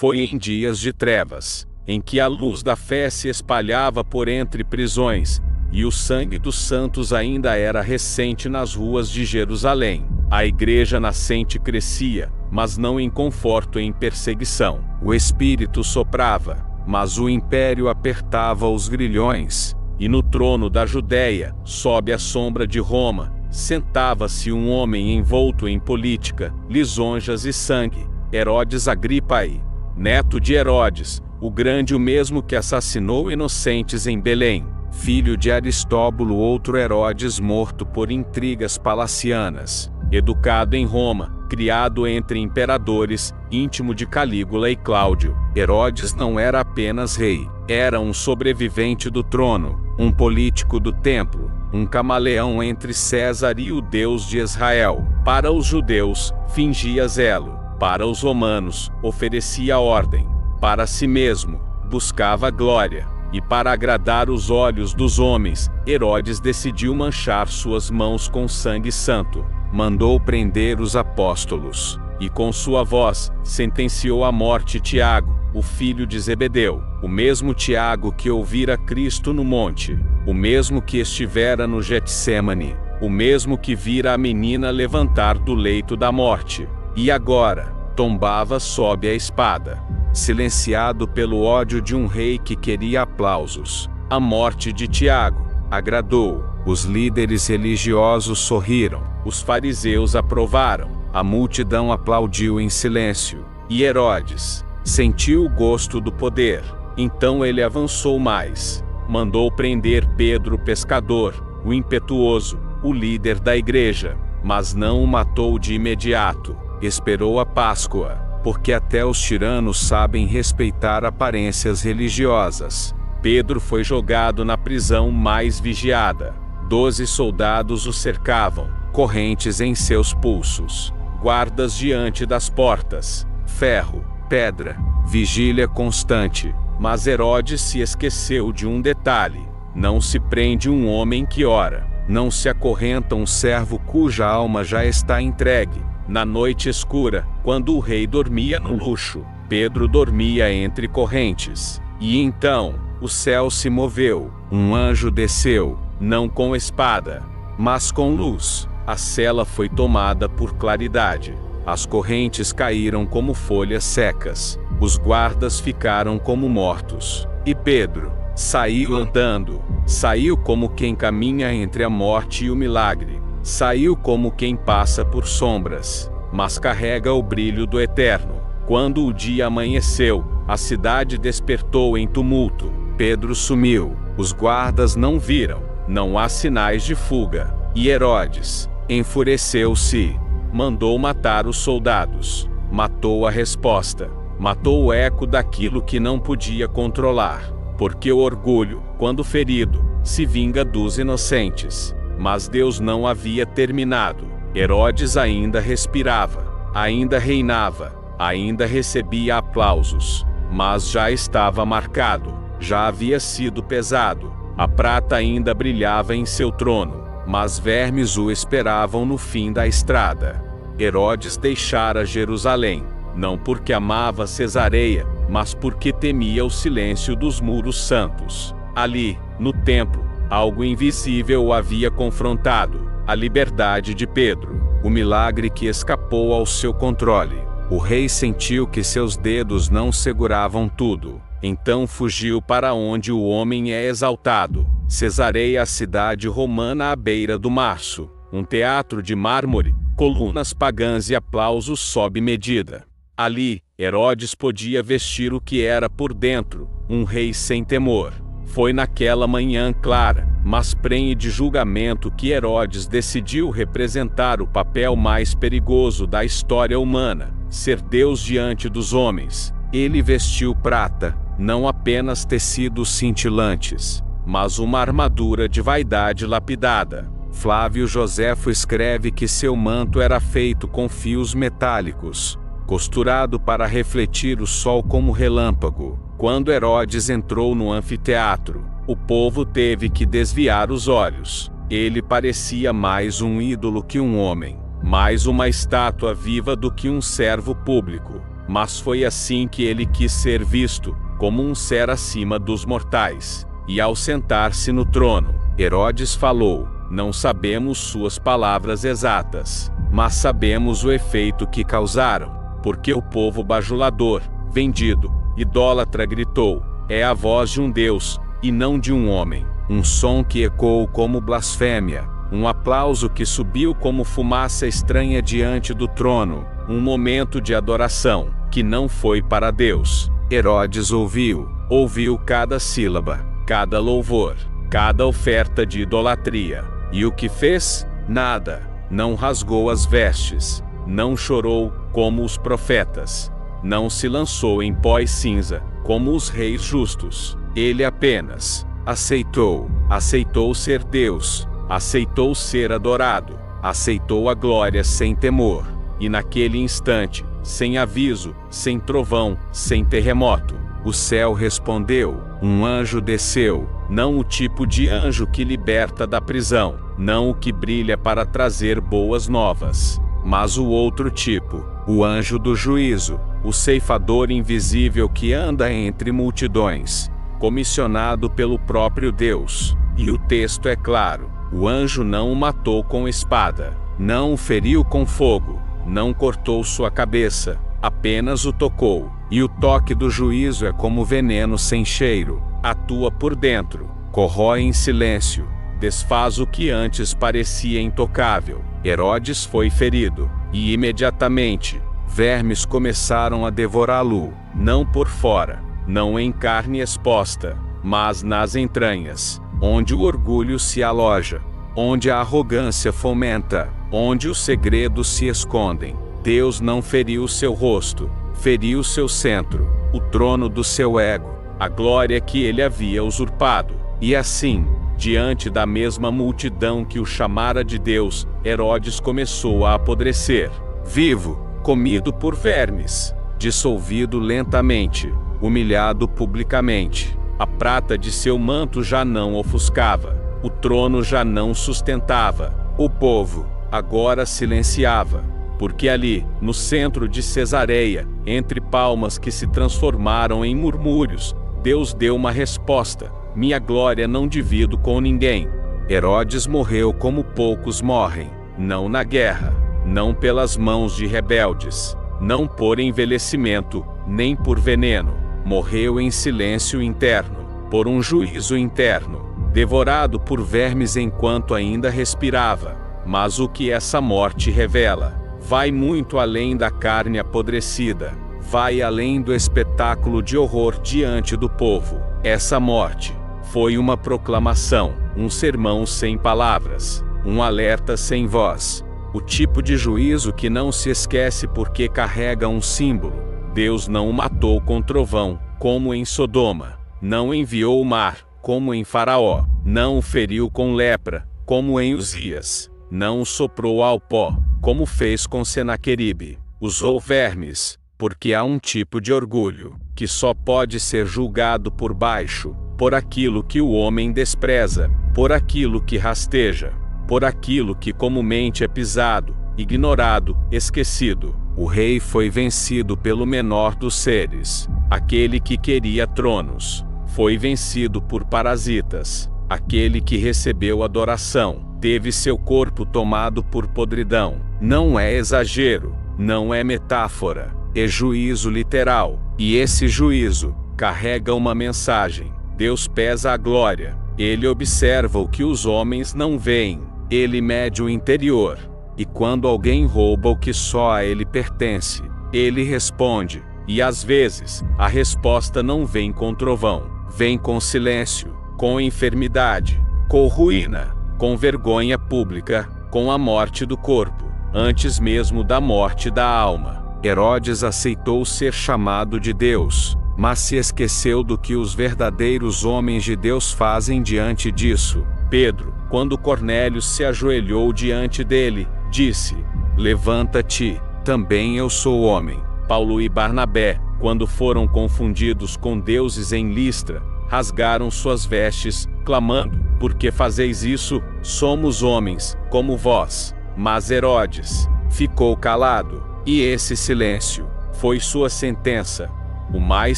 Foi em dias de trevas, em que a luz da fé se espalhava por entre prisões, e o sangue dos santos ainda era recente nas ruas de Jerusalém. A igreja nascente crescia, mas não em conforto e em perseguição. O Espírito soprava, mas o império apertava os grilhões. E no trono da Judéia, sob a sombra de Roma, sentava-se um homem envolto em política, lisonjas e sangue, Herodes Agripa I, neto de Herodes, o grande, o mesmo que assassinou inocentes em Belém, filho de Aristóbulo, outro Herodes morto por intrigas palacianas, educado em Roma, criado entre imperadores, íntimo de Calígula e Cláudio. Herodes não era apenas rei, era um sobrevivente do trono, um político do templo, um camaleão entre César e o Deus de Israel. Para os judeus, fingia zelo, para os romanos, oferecia ordem, para si mesmo, buscava glória, e para agradar os olhos dos homens, Herodes decidiu manchar suas mãos com sangue santo. Mandou prender os apóstolos, e com sua voz, sentenciou à morte Tiago, o filho de Zebedeu, o mesmo Tiago que ouvira Cristo no monte, o mesmo que estivera no Getsêmani, o mesmo que vira a menina levantar do leito da morte, e agora, tombava sob a espada, silenciado pelo ódio de um rei que queria aplausos. A morte de Tiago agradou, os líderes religiosos sorriram, os fariseus aprovaram, a multidão aplaudiu em silêncio, e Herodes sentiu o gosto do poder. Então ele avançou mais, mandou prender Pedro o pescador, o impetuoso, o líder da igreja, mas não o matou de imediato, esperou a Páscoa, porque até os tiranos sabem respeitar aparências religiosas. Pedro foi jogado na prisão mais vigiada. 12 soldados o cercavam, correntes em seus pulsos, guardas diante das portas, ferro, pedra, vigília constante. Mas Herodes se esqueceu de um detalhe: não se prende um homem que ora, não se acorrenta um servo cuja alma já está entregue. Na noite escura, quando o rei dormia no luxo, Pedro dormia entre correntes. E então, o céu se moveu, um anjo desceu, não com espada, mas com luz. A cela foi tomada por claridade. As correntes caíram como folhas secas. Os guardas ficaram como mortos. E Pedro saiu andando. Saiu como quem caminha entre a morte e o milagre. Saiu como quem passa por sombras, mas carrega o brilho do eterno. Quando o dia amanheceu, a cidade despertou em tumulto. Pedro sumiu. Os guardas não viram. Não há sinais de fuga. E Herodes enfureceu-se. Mandou matar os soldados. Matou a resposta. Matou o eco daquilo que não podia controlar. Porque o orgulho, quando ferido, se vinga dos inocentes. Mas Deus não havia terminado. Herodes ainda respirava, ainda reinava, ainda recebia aplausos. Mas já estava marcado, já havia sido pesado. A prata ainda brilhava em seu trono, mas vermes o esperavam no fim da estrada. Herodes deixara Jerusalém, não porque amava Cesareia, mas porque temia o silêncio dos muros santos. Ali, no templo, algo invisível o havia confrontado: a liberdade de Pedro, o milagre que escapou ao seu controle. O rei sentiu que seus dedos não seguravam tudo. Então fugiu para onde o homem é exaltado. Cesareia, a cidade romana à beira do março, um teatro de mármore, colunas pagãs e aplausos sob medida. Ali, Herodes podia vestir o que era por dentro, um rei sem temor. Foi naquela manhã clara, mas prenhe de julgamento, que Herodes decidiu representar o papel mais perigoso da história humana: ser Deus diante dos homens. Ele vestiu prata, não apenas tecidos cintilantes, mas uma armadura de vaidade lapidada. Flávio Joséfo escreve que seu manto era feito com fios metálicos, costurado para refletir o sol como relâmpago. Quando Herodes entrou no anfiteatro, o povo teve que desviar os olhos. Ele parecia mais um ídolo que um homem, mais uma estátua viva do que um servo público. mas foi assim que ele quis ser visto, como um ser acima dos mortais. E ao sentar-se no trono, Herodes falou: não sabemos suas palavras exatas, mas sabemos o efeito que causaram, porque o povo bajulador, vendido, idólatra gritou: é a voz de um Deus, e não de um homem. Um som que ecoou como blasfêmia, um aplauso que subiu como fumaça estranha diante do trono, um momento de adoração, que não foi para Deus. Herodes ouviu cada sílaba, cada louvor, cada oferta de idolatria. E o que fez? Nada. Não rasgou as vestes, não chorou, como os profetas. Não se lançou em pó e cinza, como os reis justos. Ele apenas aceitou ser Deus, aceitou ser adorado, aceitou a glória sem temor. E naquele instante, sem aviso, sem trovão, sem terremoto, o céu respondeu, um anjo desceu, não o tipo de anjo que liberta da prisão, não o que brilha para trazer boas novas, mas o outro tipo, o anjo do juízo, o ceifador invisível que anda entre multidões, comissionado pelo próprio Deus. E o texto é claro: o anjo não o matou com espada, não o feriu com fogo, não cortou sua cabeça, apenas o tocou. E o toque do juízo é como veneno sem cheiro, atua por dentro, corrói em silêncio, desfaz o que antes parecia intocável. Herodes foi ferido, e imediatamente, vermes começaram a devorá-lo, não por fora, não em carne exposta, mas nas entranhas, onde o orgulho se aloja, onde a arrogância fomenta, onde os segredos se escondem. Deus não feriu seu rosto, feriu seu centro, o trono do seu ego, a glória que ele havia usurpado. E assim, diante da mesma multidão que o chamara de Deus, Herodes começou a apodrecer, vivo, comido por vermes, dissolvido lentamente, humilhado publicamente. A prata de seu manto já não ofuscava, o trono já não sustentava, o povo agora silenciava, porque ali, no centro de Cesareia, entre palmas que se transformaram em murmúrios, Deus deu uma resposta: minha glória não divido com ninguém. Herodes morreu como poucos morrem, não na guerra, não pelas mãos de rebeldes, não por envelhecimento, nem por veneno. Morreu em silêncio interno, por um juízo interno, devorado por vermes enquanto ainda respirava. Mas o que essa morte revela vai muito além da carne apodrecida, vai além do espetáculo de horror diante do povo. Essa morte foi uma proclamação, um sermão sem palavras, um alerta sem voz, o tipo de juízo que não se esquece porque carrega um símbolo. Deus não o matou com trovão, como em Sodoma, não enviou o mar, como em Faraó, não o feriu com lepra, como em Uzias, não o soprou ao pó, como fez com Senaqueribe. Usou vermes, porque há um tipo de orgulho, que só pode ser julgado por baixo, por aquilo que o homem despreza, por aquilo que rasteja, por aquilo que comumente é pisado, ignorado, esquecido. O rei foi vencido pelo menor dos seres, aquele que queria tronos. Foi vencido por parasitas, aquele que recebeu adoração, teve seu corpo tomado por podridão. Não é exagero, não é metáfora, é juízo literal. E esse juízo carrega uma mensagem. Deus pesa a glória, ele observa o que os homens não veem, ele mede o interior. E quando alguém rouba o que só a ele pertence, ele responde. E às vezes, a resposta não vem com trovão, vem com silêncio, com enfermidade, com ruína, com vergonha pública, com a morte do corpo, antes mesmo da morte da alma. Herodes aceitou ser chamado de Deus, mas se esqueceu do que os verdadeiros homens de Deus fazem diante disso. Pedro, quando Cornélio se ajoelhou diante dele, disse: levanta-te, também eu sou homem. Paulo e Barnabé, quando foram confundidos com deuses em Listra, rasgaram suas vestes, clamando: por que fazeis isso? Somos homens, como vós. Mas Herodes ficou calado, e esse silêncio Foi sua sentença. O mais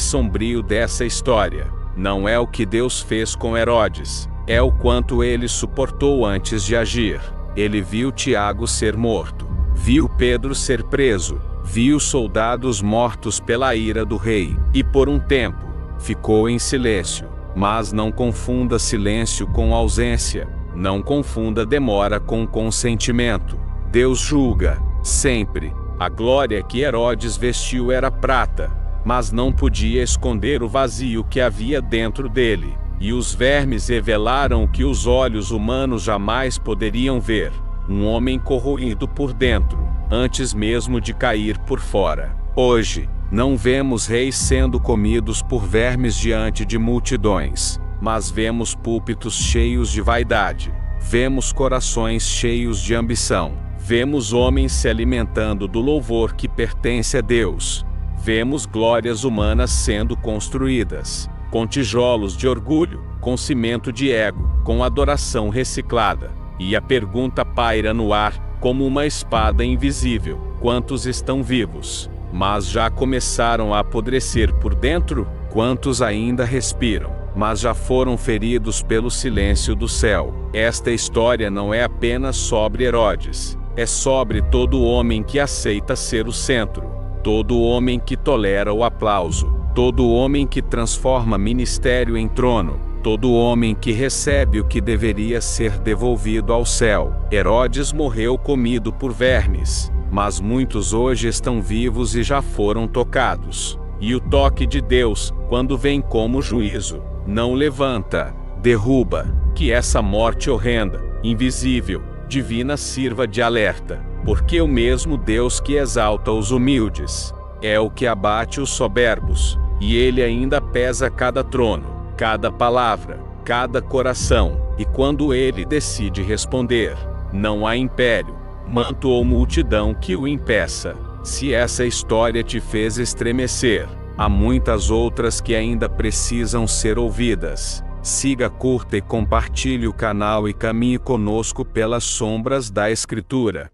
sombrio dessa história não é o que Deus fez com Herodes, é o quanto ele suportou antes de agir. Ele viu Tiago ser morto, viu Pedro ser preso, viu soldados mortos pela ira do rei, e por um tempo ficou em silêncio. Mas não confunda silêncio com ausência, não confunda demora com consentimento. Deus julga, sempre. A glória que Herodes vestiu era prata, mas não podia esconder o vazio que havia dentro dele. E os vermes revelaram o que os olhos humanos jamais poderiam ver: um homem corroído por dentro, antes mesmo de cair por fora. Hoje, não vemos reis sendo comidos por vermes diante de multidões, mas vemos púlpitos cheios de vaidade, vemos corações cheios de ambição, vemos homens se alimentando do louvor que pertence a Deus, vemos glórias humanas sendo construídas, com tijolos de orgulho, com cimento de ego, com adoração reciclada. E a pergunta paira no ar, como uma espada invisível: quantos estão vivos, mas já começaram a apodrecer por dentro? Quantos ainda respiram, mas já foram feridos pelo silêncio do céu? Esta história não é apenas sobre Herodes, é sobre todo homem que aceita ser o centro, todo homem que tolera o aplauso, todo homem que transforma ministério em trono, todo homem que recebe o que deveria ser devolvido ao céu. Herodes morreu comido por vermes, mas muitos hoje estão vivos e já foram tocados. E o toque de Deus, quando vem como juízo, não levanta, derruba. Que essa morte horrenda, invisível, divina sirva de alerta, porque o mesmo Deus que exalta os humildes é o que abate os soberbos, e ele ainda pesa cada trono, cada palavra, cada coração, e quando ele decide responder, não há império, manto ou multidão que o impeça. Se essa história te fez estremecer, há muitas outras que ainda precisam ser ouvidas. Siga, curta e compartilhe o canal e caminhe conosco pelas sombras da Escritura.